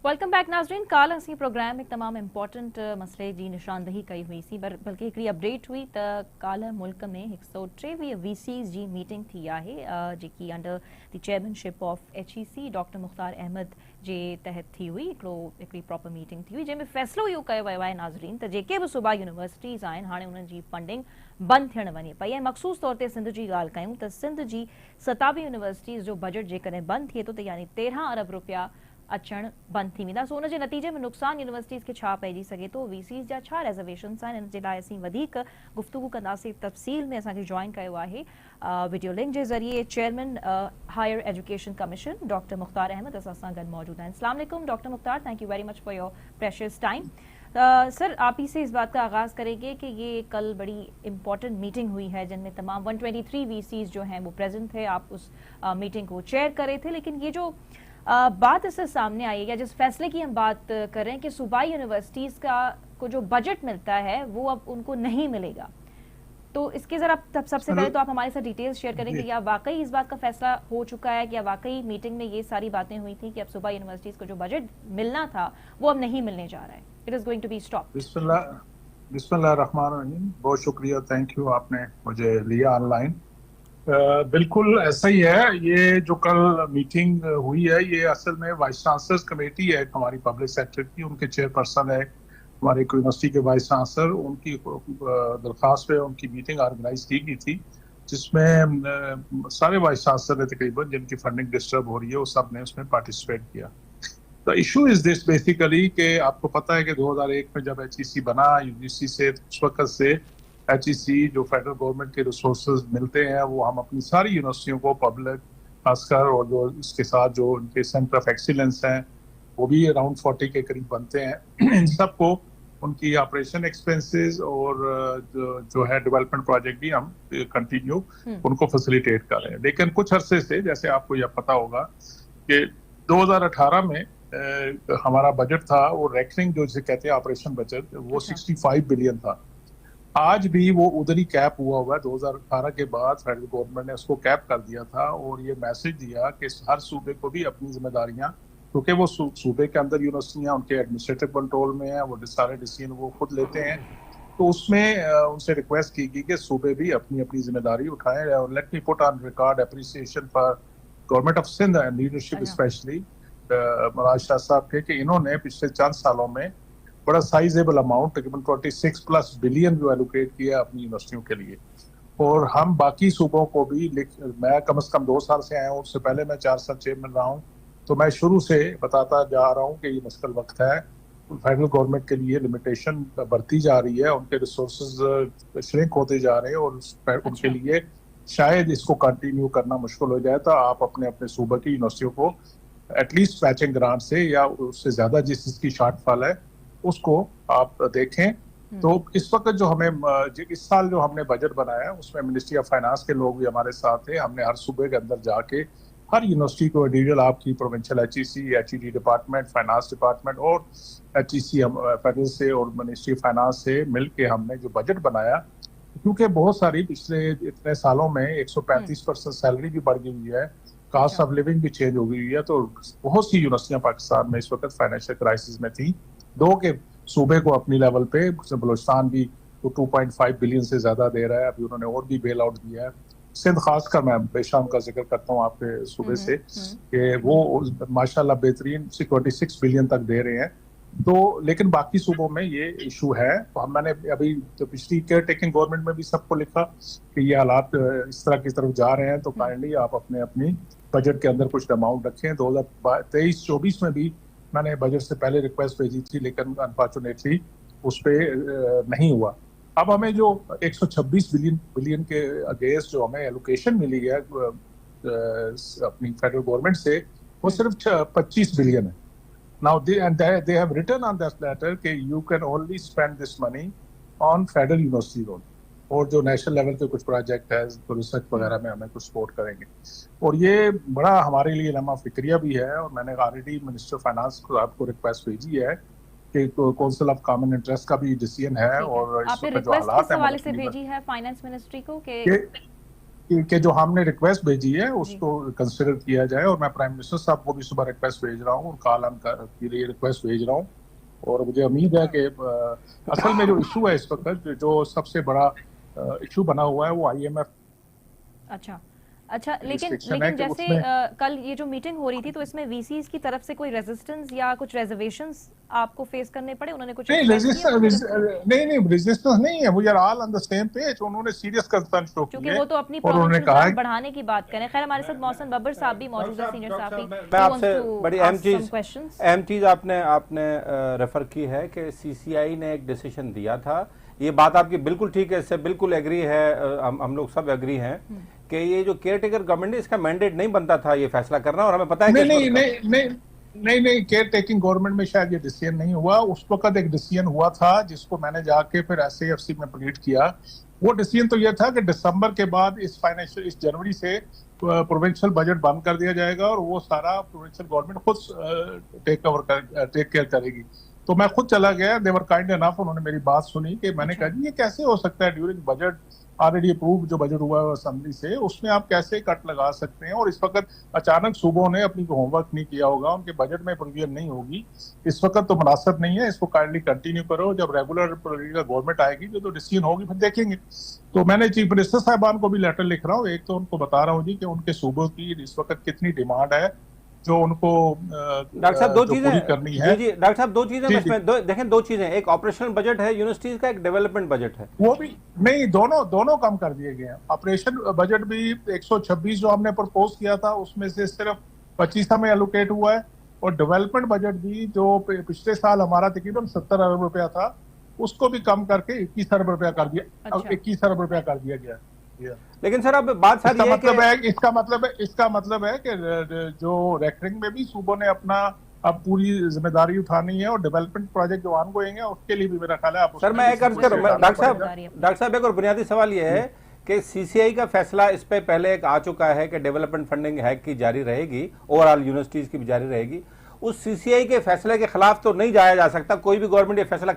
Welcome back नाज़रीन। काल असी प्रोग्राम एक तमाम इंपॉर्टेंट मसले जी निशानदही कई हुई सी बल्कि हिकिड़ी अपडेट हुई त काल मुल्क में 123 वीसीज़ जी मीटिंग थी आहे जेकी under the chairmanship of HEC doctor Mukhtar Ahmad जे तहत थी हुई। हिकिड़ी प्रॉपर मीटिंग थी हुई जंहिंमें फ़ैसिलो इहो कयो वियो आहे नाज़रीन त जेके बि सूबा यूनिवर्सिटीज़ आहिनि हाणे उन्हनि जी फंडिंग बंदि थियण वञे पई ऐं मख़सूस तौर ते सिंध जी ॻाल्हि कयूं त सिंध जी 27 यूनिवर्सिटीज़ जो बजट जेकॾहिं बंदि थिए थो त यानी 13 अरब रुपया अचण बंदि थी वेंदा। सो उनजे नतीजे में नुक़सान यूनिवर्सिटीज़ खे छा पइजी सघे थो, वीसीज़ जा छा रिजर्वेशन्स आहिनि, इन जे लाइ असीं वधीक गुफ़्तगू कंदासीं। तफ़सील में असांखे जॉइन कयो आहे वीडियो लिंक जे ज़रिए chairman Higher Education Commission doctor Mukhtar Ahmed असां सां गॾु मौजूद आहिनि। अस्सलाम वालेकुम doctor Mukhtar, thank you very much for your precious time. Sir, आप ही से इस बात का आगाज़ करेंगे कि ये कल बड़ी इंपॉर्टेंट मीटिंग हुई है जिनमें तमाम 123 वीसीज़ जो हैं वो प्रेजेंट थे। आप उस मीटिंग को चेयर कर रहे थे, लेकिन ये जो बात इससे सामने आई है या जिस फैसले की हम बात कर रहे हैं कि सूबाई यूनिवर्सिटीज़ को जो बजट मिलता है वो अब उनको नहीं मिलेगा, तो इसके ज़रा सबसे पहले तो आप हमारे साथ डिटेल्स शेयर करें कि क्या वाकई इस बात का फैसला हो चुका है, क्या वाकई मीटिंग में ये सारी बातें हुई थी कि अब सूबाई यूनिवर्सिटीज़ को जो बजट मिलना था वो अब नहीं मिलने जा रहा है, it is going to be stop. बिस्मिल्लाहिर्रहमानिर्रहीम। बहुत शुक्रिया, थैंक यू, आपने मुझे लिया ऑनलाइन। बिल्कुल ऐसा ही है। ये जो कल मीटिंग हुई है ये असल में वाइस चांसलर्स कमेटी है हमारी पब्लिक सेक्टर की, उनके चेयरपर्सन है हमारे यूनिवर्सिटी के वाइस चांसलर, उनकी दरख्वास्त पे उनकी मीटिंग ऑर्गेनाइज की गई थी जिसमें सारे वाइस चांसलर ने तकरीबन जिनकी फंडिंग डिस्टर्ब हो रही है वो सब ने उसमें पार्टिसिपेट किया। The issue is this basically कि आपको पता है कि 2001 में जब HEC बना यूजीसी से, उस वक्त से HEC जो फेडरल गवर्नमेंट के रिसोर्सेज मिलते हैं वो हम अपनी सारी यूनिवर्सिटियों को पब्लिक खासकर और जो इसके साथ जो उनके सेंटर ऑफ एक्सीलेंस हैं वो भी अराउंड 40 के करीब बनते हैं इन सबको उनकी ऑपरेशन एक्सपेंसेस और जो है डेवलपमेंट प्रोजेक्ट भी हम कंटिन्यू उनको फैसिलिटेट कर रहे हैं। लेकिन कुछ अरसे से, जैसे आपको यह पता होगा कि 2018 में हमारा बजट था वो रेकरिंग जो जिसे कहते हैं ऑपरेशन बजट, वो 65 बिलियन था। आज भी वो उधर ही कैप हुआ है। 2018 के बाद फेडरल गवर्नमेंट ने उसको कैप कर दिया था और ये मैसेज दिया कि हर सूबे को भी अपनी जिम्मेदारियां, क्योंकि वो सूबे के अंदर यूनिवर्सिटियां उनके एडमिनिस्ट्रेटिव कंट्रोल में है, वो सारे डिसीजन वो खुद लेते हैं, तो उसमें उनसे रिक्वेस्ट की गई कि सूबे भी अपनी अपनी जिम्मेदारी उठाएं। और let me put on record appreciation for government of Sindh and leadership specially मराज शाह साहब के, कि इन्होंने पिछले 4 सालों में बड़ा साइजेबल अमाउंट तकरीबन 26+ बिलियन जो एलोकेट किया अपनी यूनिवर्सिटियों के लिए। और हम बाकी सूबों को भी मैं कम से कम 2 साल से आया हूँ, उससे पहले मैं 4 साल चेयरमैन रहा हूँ, तो मैं शुरू से बताता जा रहा हूँ कि ये मुश्किल वक्त है। फेडरल गवर्नमेंट के लिए लिमिटेशन बढ़ती जा रही है, उनके रिसोर्सेज श्रिंक होते जा रहे हैं और उनके लिए शायद इसको कंटिन्यू करना मुश्किल हो जाए। तो आप अपने अपने सूबे की यूनिवर्सिटियों को एटलीस्ट मैचिंग ग्रांट से या उससे ज्यादा जिसकी शॉर्टफॉल है उसको आप देखें। तो इस वक्त जो हमें इस साल जो हमने बजट बनाया उसमें मिनिस्ट्री ऑफ फाइनेंस के लोग भी हमारे साथ थे। हमने हर सूबे के अंदर जाके हर यूनिवर्सिटी को इंडिविजुअल, आपकी provincial HEC, HED department, finance department और HEC फेडरल से और मिनिस्ट्री ऑफ फाइनेंस से मिलके हमने जो बजट बनाया, क्योंकि बहुत सारी पिछले इतने सालों में 135% सैलरी भी बढ़ गई है, कास्ट ऑफ लिविंग भी चेंज हो गई है, तो बहुत सी यूनिवर्सिटियां पाकिस्तान में इस वक्त फाइनेंशियल क्राइसिस में थी। 2 के सूबे को अपनी लेवल पे, बलूचिस्तान भी तो 2.5 बिलियन से ज्यादा दे रहा है, अभी उन्होंने और भी बेल आउट दिया है। सिंध खासकर मैं बेशाम का जिक्र करता हूँ आपके सूबे से कि वो माशाल्लाह बेहतरीन 26 बिलियन तक दे रहे हैं। तो लेकिन बाकी सूबों में ये इशू है। तो मैंने अभी तो पिछली केयर टेकिंग गवर्नमेंट में भी सबको लिखा कि ये हालात इस तरह की तरफ जा रहे हैं, तो काइंडली आप अपने अपनी बजट के अंदर कुछ अमाउंट रखें। 2023-24 में भी मैंने बजट से पहले रिक्वेस्ट भेजी थी, लेकिन अनफॉर्चुनेटली उस पर नहीं हुआ। अब हमें जो 126 बिलियन के अगेंस्ट जो हमें एलोकेशन मिली है अपनी फेडरल गवर्नमेंट से, वो सिर्फ 25 बिलियन है। Now they have written on that letter कि you can only spend this money on federal university loan, और जो नेशनल लेवल के कुछ प्रोजेक्ट है तो रिसर्च वगैरह में हमें कुछ सपोर्ट करेंगे। और ये बड़ा हमारे लिए लम्हा फिक्रिया भी है, और मैंने ऑलरेडी मिनिस्टर फाइनेंस को आपको रिक्वेस्ट भेजी है कि काउंसिल ऑफ कॉमन इंटरेस्ट का भी डिसीजन है। और आपने रिक्वेस्ट किस हवाले से भेजी है फाइनेंस मिनिस्ट्री को कि कि जो हमने रिक्वेस्ट भेजी है उसको कंसिडर किया जाए, और मैं प्राइम मिनिस्टर साहब को भी सुबह रिक्वेस्ट भेज रहा हूँ और कालम के लिए रिक्वेस्ट भेज रहा हूँ। और मुझे उम्मीद है कि असल में जो इशू है इस वक्त, जो सबसे बड़ा इशू बना हुआ है वो IMF। अच्छा, लेकिन जैसे कल ये जो मीटिंग हो रही थी तो इसमें वीसीज की तरफ से कोई रेजिस्टेंस या कुछ रिजर्वेशंस आपको फेस करने पड़े? उन्होंने कुछ नहीं रेजिस्टेंस नहीं है, we are all on the same page. उन्होंने सीरियस कंसर्न शो किया, क्योंकि वो तो अपनी प्रोविंशियल बढ़ाने की बात करें। खैर, हमारे साथ मौसम बब्बर साहब भी मौजूद है, सीनियर साहब। मैं आपसे बड़ी अहम चीज आपने रेफर की है कि CCI ने एक डिसीजन दिया था। ये बात आपकी बिल्कुल ठीक है, इससे बिल्कुल एग्री है, हम लोग सब एग्री हैं कि ये जो केयर टेकर गवर्नमेंट है इसका मैंडेट नहीं बनता था ये फैसला करना, और हमें पता है नहीं केयर टेकिंग गवर्नमेंट में शायद ये डिसीजन नहीं हुआ। उस वक्त एक डिसीजन हुआ था जिसको मैंने जाके फिर SAFC में प्लीड किया। वो डिसीजन तो ये था कि दिसंबर के बाद इस जनवरी से प्रोविंशियल बजट बंद कर दिया जाएगा और वो सारा प्रोविंशियल गवर्नमेंट खुद टेक केयर करेगी। तो मैं खुद चला गया, देवर काइंड इनफ, उन्होंने मेरी बात सुनी कि मैंने कहा जी ये कैसे हो सकता है, ड्यूरिंग बजट ऑलरेडी अप्रूव जो बजट हुआ है असेंबली से, उसमें आप कैसे कट लगा सकते हैं। और इस वक्त अचानक सूबों ने अपनी होमवर्क नहीं किया होगा, उनके बजट में प्रोविजन नहीं होगी इस वक्त, तो मुनासिब नहीं है। इसको काइंडली कंटिन्यू करो, जब रेगुलर गवर्नमेंट आएगी जो तो डिसीजन होगी फिर देखेंगे। तो मैंने चीफ मिनिस्टर साहबान को भी लेटर लिख रहा हूँ। एक तो उनको बता रहा हूँ जी कि उनके सूबों की इस वक्त कितनी डिमांड है जो उनको डॉक्टर साहब दो चीजें करनी है। जी डॉक्टर साहब दो चीजें देखें, दो चीजें, एक ऑपरेशनल बजट है यूनिवर्सिटीज का, एक डेवलपमेंट बजट है। वो भी नहीं, दोनों कम कर दिए गए हैं। ऑपरेशन बजट भी 126 जो हमने प्रपोज किया था उसमें से सिर्फ 25 हमें एलोकेट हुआ है, और डेवलपमेंट बजट भी जो पिछले साल हमारा तकरीबन 70 अरब रुपया था उसको भी कम करके 21 अरब रुपया कर दिया। अच्छा। 21 अरब रुपया कर दिया गया। लेकिन सर अब बात सारी इसका मतलब है कि जो रेकरिंग में भी सूबों ने अपना अब पूरी जिम्मेदारी उठानी है, और डेवलपमेंट प्रोजेक्ट जो ऑनगोइंग है उसके लिए भी मेरा ख्याल है। सर मैं एक अर्ज करूं डॉक्टर साहब एक और बुनियादी सवाल ये है कि CCI का फैसला इस पे पहले एक आ चुका है कि डेवलपमेंट फंडिंग हैक की जारी रहेगी, ओवरऑल यूनिवर्सिटीज की भी जारी रहेगी। उस CCI के फैसले के खिलाफ तो नहीं जाया जा सकता, कोई भी गवर्नमेंट ये फैसला